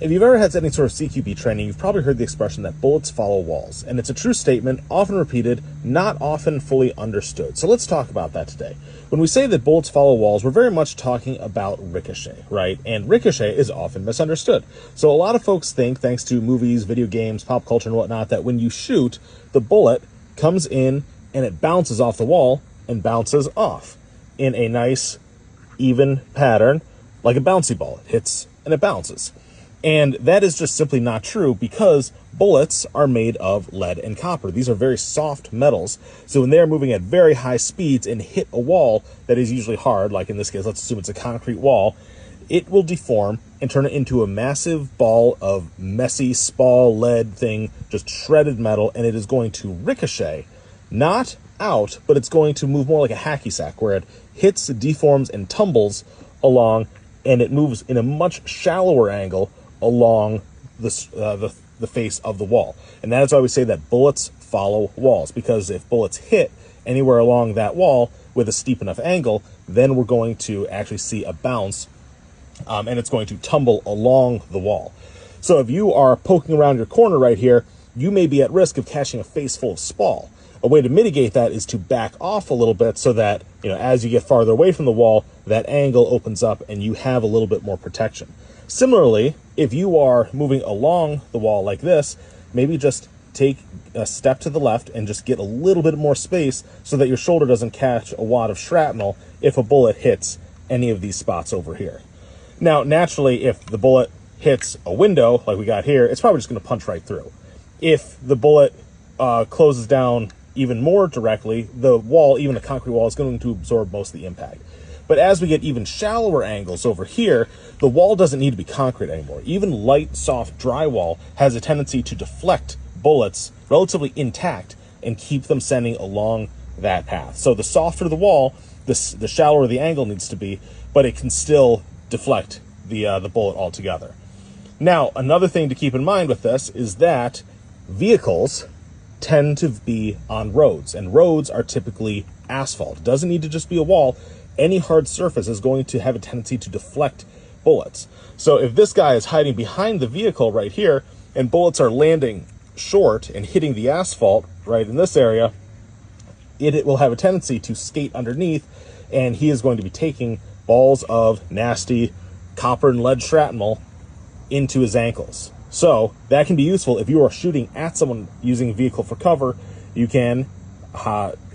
If you've ever had any sort of CQB training, you've probably heard the expression that bullets follow walls, and it's a true statement, often repeated, not often fully understood. So let's talk about that today. When we say that bullets follow walls, we're very much talking about ricochet, right? And ricochet is often misunderstood. So a lot of folks think, thanks to movies, video games, pop culture, and whatnot, that when you shoot, the bullet comes in and it bounces off the wall and bounces off in a nice, even pattern, like a bouncy ball. It hits and it bounces. And that is just simply not true, because bullets are made of lead and copper. These are very soft metals. So when they're moving at very high speeds and hit a wall that is usually hard, like in this case, let's assume it's a concrete wall, it will deform and turn it into a massive ball of messy, spall, lead thing, just shredded metal, and it is going to ricochet, not out, but it's going to move more like a hacky sack, where it hits, deforms, and tumbles along, and it moves in a much shallower angle along the face of the wall. And that is why we say that bullets follow walls, because if bullets hit anywhere along that wall with a steep enough angle, then we're going to actually see a bounce, and it's going to tumble along the wall. So if you are poking around your corner right here, you may be at risk of catching a face full of spall. A way to mitigate that is to back off a little bit, so that, as you get farther away from the wall, that angle opens up and you have a little bit more protection. Similarly, if you are moving along the wall like this, maybe just take a step to the left and just get a little bit more space so that your shoulder doesn't catch a wad of shrapnel if a bullet hits any of these spots over here. Now, naturally, if the bullet hits a window like we got here, it's probably just going to punch right through. If the bullet closes down even more directly, the wall, even a concrete wall, is going to absorb most of the impact. But as we get even shallower angles over here, the wall doesn't need to be concrete anymore. Even light, soft drywall has a tendency to deflect bullets relatively intact and keep them sending along that path. So the softer the wall, the shallower the angle needs to be, but it can still deflect the bullet altogether. Now, another thing to keep in mind with this is that vehicles tend to be on roads, and roads are typically asphalt. It doesn't need to just be a wall. Any hard surface is going to have a tendency to deflect bullets. So if this guy is hiding behind the vehicle right here, and bullets are landing short and hitting the asphalt right in this area, it will have a tendency to skate underneath, and he is going to be taking balls of nasty copper and lead shrapnel into his ankles. So that can be useful if you are shooting at someone using a vehicle for cover. You can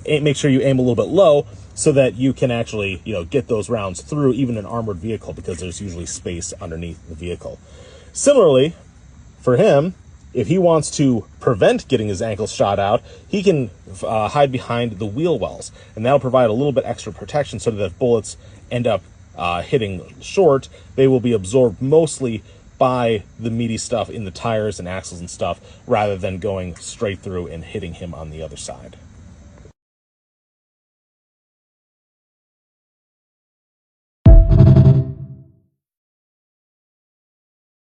make sure you aim a little bit low, so that you can actually, get those rounds through even an armored vehicle, because there's usually space underneath the vehicle. Similarly, for him, if he wants to prevent getting his ankles shot out, he can hide behind the wheel wells, and that'll provide a little bit extra protection, so that if bullets end up hitting short, they will be absorbed mostly by the meaty stuff in the tires and axles and stuff, rather than going straight through and hitting him on the other side.